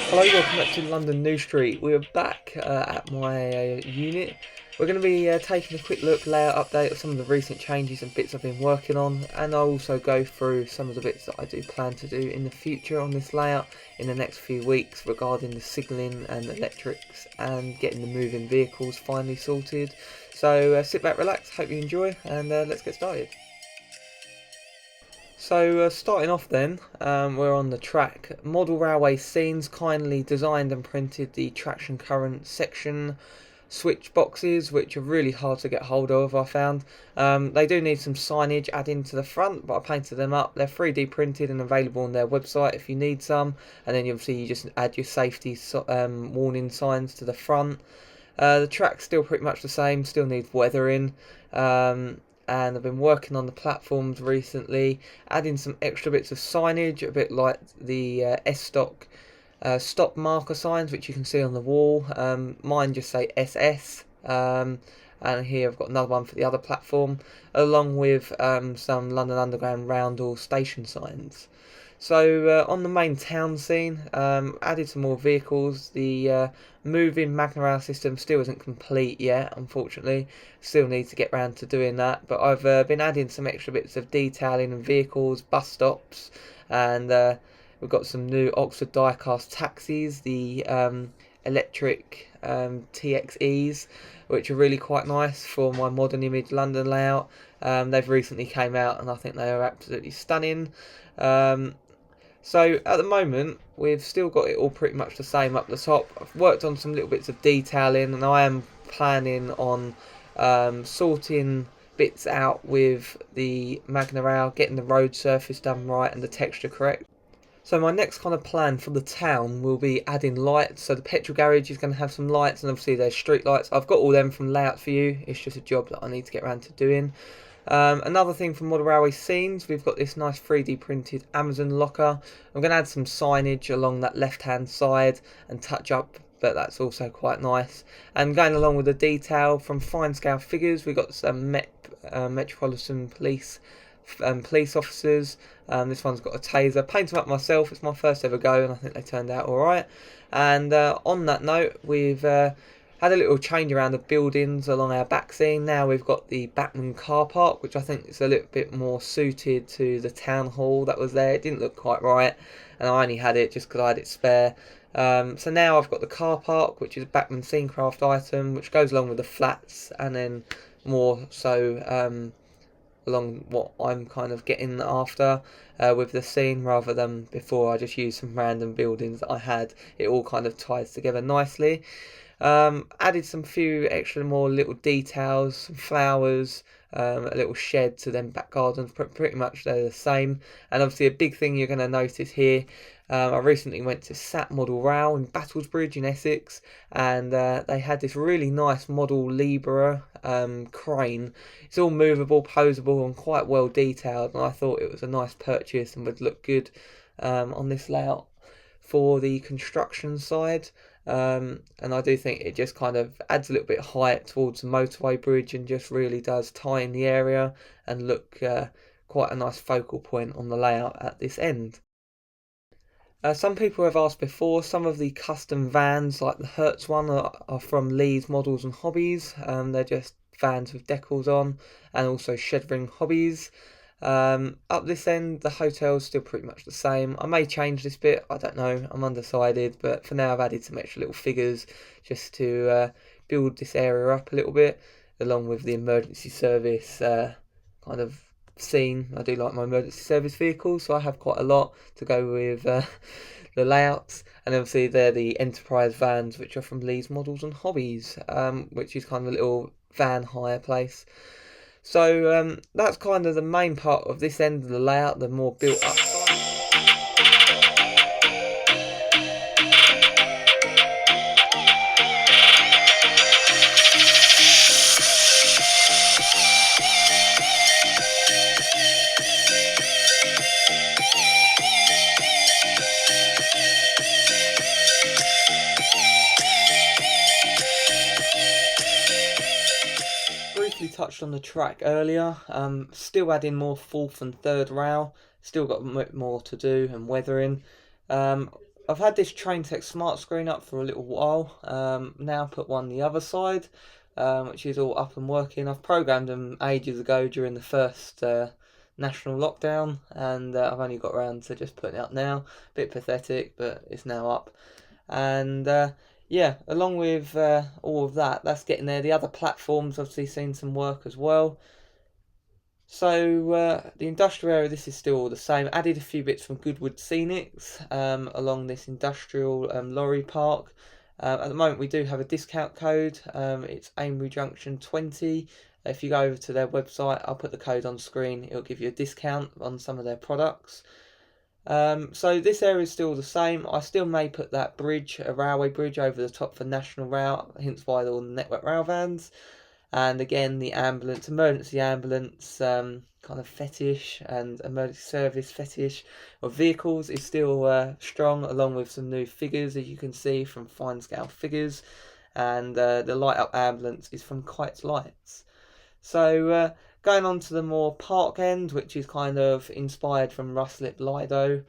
Hello, welcome back to London New Street. We are back at my unit. We're going to be taking a quick look, layout update of some of the recent changes and bits I've been working on, and I'll also go through some of the bits that I do plan to do in the future on this layout in the next few weeks regarding the signalling and electrics and getting the moving vehicles finally sorted. So sit back, relax, hope you enjoy, and let's get started. So starting off then, we're on the track. Model Railway Scenes kindly designed and printed the traction current section switch boxes, which are really hard to get hold of, I found. They do need some signage added to the front, but I painted them up. They're 3D printed and available on their website if you need some. And then obviously you just add your safety warning signs to the front. The track's still pretty much the same, still needs weathering. And I've been working on the platforms recently, adding some extra bits of signage, a bit like the S-Stock stop marker signs, which you can see on the wall. Mine just say SS, and here I've got another one for the other platform, along with some London Underground Roundel station signs. So on the main town scene, added some more vehicles. The moving Magna Rail system still isn't complete yet, unfortunately. Still need to get round to doing that. But I've been adding some extra bits of detailing and vehicles, bus stops, and we've got some new Oxford diecast taxis, the electric TXEs, which are really quite nice for my modern image London layout. They've recently came out and I think they are absolutely stunning. So at the moment, we've still got it all pretty much the same up the top. I've worked on some little bits of detailing, and I am planning on sorting bits out with the Magna Rail, getting the road surface done right and the texture correct. So my next kind of plan for the town will be adding lights. So the petrol garage is going to have some lights, and obviously there's street lights. I've got all them from Layout for You. It's just a job that I need to get around to doing. Another thing from Model Railway Scenes, we've got this nice 3D printed Amazon locker. I'm going to add some signage along that left hand side and touch up, but that's also quite nice. And going along with the detail from fine scale figures, we've got some Metropolitan Police police officers. This one's got a taser. Painted them up myself. It's my first ever go, and I think they turned out all right. And on that note, we've had a little change around the buildings along our back scene. Now we've got the Batman car park, which I think is a little bit more suited to the town hall that was there. It didn't look quite right, and I only had it just because I had it spare. So now I've got the car park, which is a Batman Scenecraft item, which goes along with the flats, and then more so along what I'm kind of getting after with the scene, rather than before I just used some random buildings that I had. It all kind of ties together nicely. Added some few extra more little details, some flowers, a little shed to them back gardens. Pretty much they're the same. And obviously a big thing you're going to notice here, I recently went to Sat Model Rail in Battlesbridge in Essex, and they had this really nice Model Libra crane. It's all movable, posable, and quite well detailed, and I thought it was a nice purchase and would look good on this layout for the construction side. And I do think it just kind of adds a little bit of height towards the motorway bridge and just really does tie in the area and look quite a nice focal point on the layout at this end. Some people have asked before, some of the custom vans, like the Hertz one, are from Lee's Models and Hobbies. They're just vans with decals on, and also Shed-Ring Hobbies. Up this end, the hotel's still pretty much the same. I may change this bit, I don't know, I'm undecided, but for now I've added some extra little figures just to build this area up a little bit, along with the emergency service kind of scene. I do like my emergency service vehicles, so I have quite a lot to go with the layouts. And obviously they're the enterprise vans, which are from Lee's Models and Hobbies, which is kind of a little van hire place. So that's kind of the main part of this end of the layout, the more built up side. Briefly touched on the track earlier, still adding more fourth and third rail, still got a bit more to do and weathering. I've had this Train Tech smart screen up for a little while. Now put one the other side, which is all up and working. I've programmed them ages ago during the first national lockdown, and I've only got around to just putting it up now. Bit pathetic, but it's now up. And yeah, along with all of that, that's getting there. The other platforms obviously seen some work as well. So the industrial area, this is still all the same. Added a few bits from Goodwood Scenics along this industrial lorry park. At the moment we do have a discount code. It's Amery Junction 20. If you go over to their website, I'll put the code on screen. It'll give you a discount on some of their products. So this area is still the same. I still may put that bridge, a railway bridge, over the top for national rail, hence why all the network rail vans. And again, the ambulance, emergency ambulance kind of fetish and emergency service fetish of vehicles is still strong, along with some new figures, as you can see, from fine scale figures. And the light up ambulance is from Kite's Lights. So going on to the more park end, which is kind of inspired from Ruslip Lido,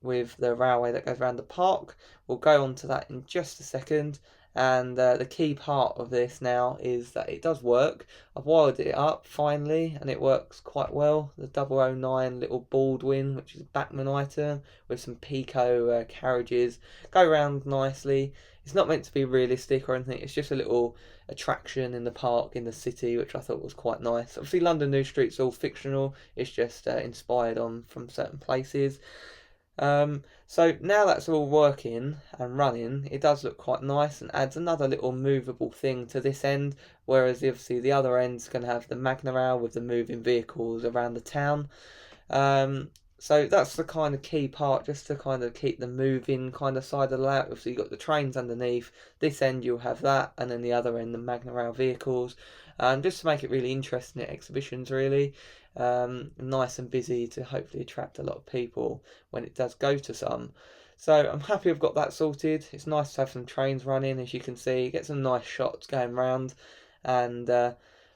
with the railway that goes around the park. We'll go on to that in just a second. And the key part of this now is that it does work. I've wired it up finally, and it works quite well. The 009 little Baldwin, which is a Bachmann item, with some Pico carriages, go around nicely. It's not meant to be realistic or anything. It's just a little attraction in the park, in the city, which I thought was quite nice. Obviously, London New Street's all fictional. It's just inspired from certain places. So now that's all working and running, it does look quite nice and adds another little movable thing to this end, whereas obviously the other end's going to have the Magna Rail with the moving vehicles around the town. So that's the kind of key part, just to kind of keep the moving kind of side of the layout. Obviously you've got the trains underneath, this end you'll have that, and then the other end the Magna Rail vehicles, just to make it really interesting at exhibitions really. Nice and busy to hopefully attract a lot of people when it does go to some. So I'm happy I've got that sorted. It's nice to have some trains running, as you can see, get some nice shots going round, and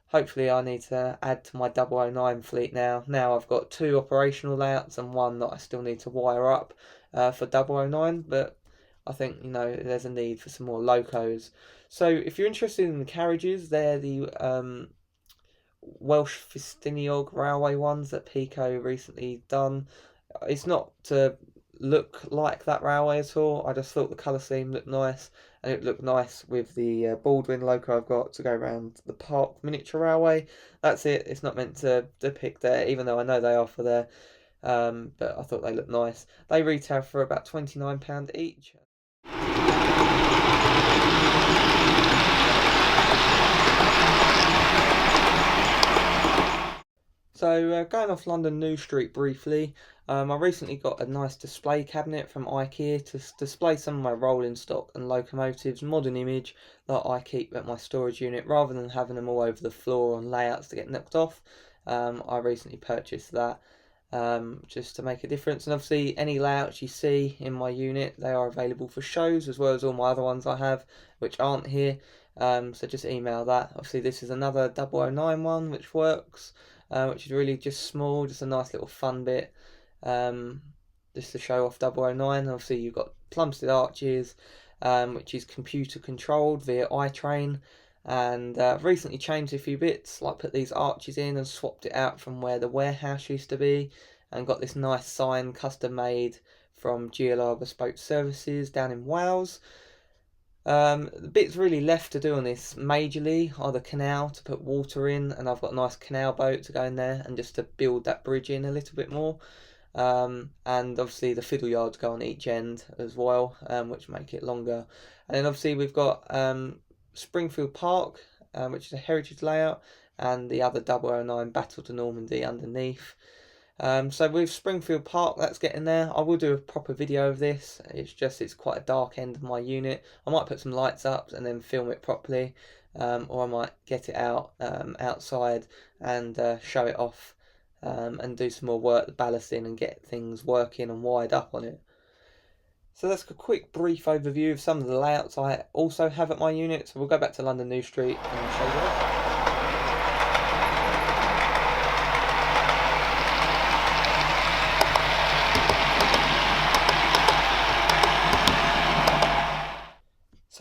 hopefully I need to add to my 009 fleet now. Now I've got 2 operational layouts and 1 that I still need to wire up for 009, but I think, you know, there's a need for some more locos. So if you're interested in the carriages, they're the Welsh Festiniog railway ones that Pico recently done. It's not to look like that railway at all. I just thought the colour scheme looked nice, and it looked nice with the Baldwin loco I've got to go around the park miniature railway. That's it. It's not meant to depict there, even though I know they are for there. But I thought they looked nice. They retail for about £29 each. So going off London New Street briefly, I recently got a nice display cabinet from IKEA to display some of my rolling stock and locomotives, modern image, that I keep at my storage unit rather than having them all over the floor on layouts to get knocked off. I recently purchased that just to make a difference, and obviously any layouts you see in my unit, they are available for shows as well as all my other ones I have which aren't here, so just email that. Obviously this is another 009 one which works. Which is really just small, just a nice little fun bit, just to show off 009. Obviously you've got Plumstead arches, which is computer controlled via iTrain, and I've recently changed a few bits, like put these arches in and swapped it out from where the warehouse used to be, and got this nice sign custom made from GLR Bespoke Services down in Wales. The bits really left to do on this majorly are the canal to put water in, and I've got a nice canal boat to go in there and just to build that bridge in a little bit more, and obviously the fiddle yards go on each end as well, which make it longer. And then obviously we've got Springfield Park, which is a heritage layout, and the other 009 Battle to Normandy underneath. So with Springfield Park, that's getting there. I will do a proper video of this. It's quite a dark end of my unit. I might put some lights up and then film it properly, or I might get it out outside and show it off, and do some more work, the ballasting, and get things working and wired up on it. So that's a quick brief overview of some of the layouts I also have at my unit. So we'll go back to London New Street and show you that.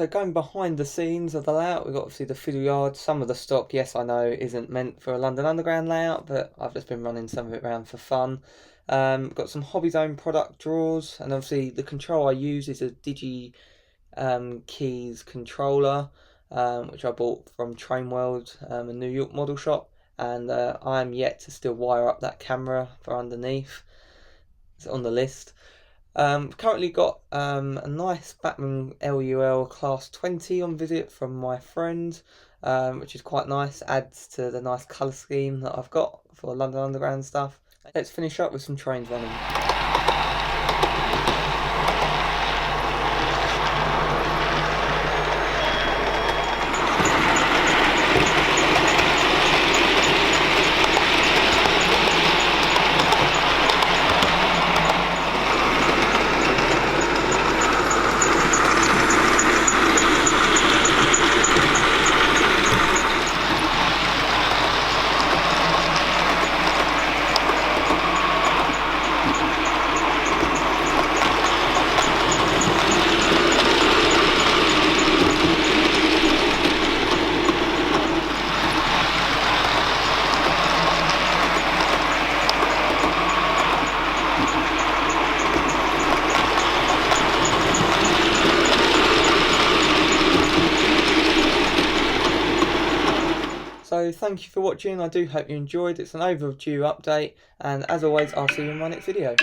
So going behind the scenes of the layout, we've got obviously the fiddle yard. Some of the stock, yes, I know, isn't meant for a London Underground layout, but I've just been running some of it around for fun. Got some Hobby Zone product drawers, and obviously the control I use is a Digi Keys controller, which I bought from Train World, a New York model shop, and I am yet to still wire up that camera for underneath. It's on the list. Currently got a nice Batman LUL Class 20 on visit from my friend, which is quite nice, adds to the nice colour scheme that I've got for London Underground stuff. Let's finish up with some trains running. So thank you for watching. I do hope you enjoyed. It's an overdue update, and as always, I'll see you in my next video.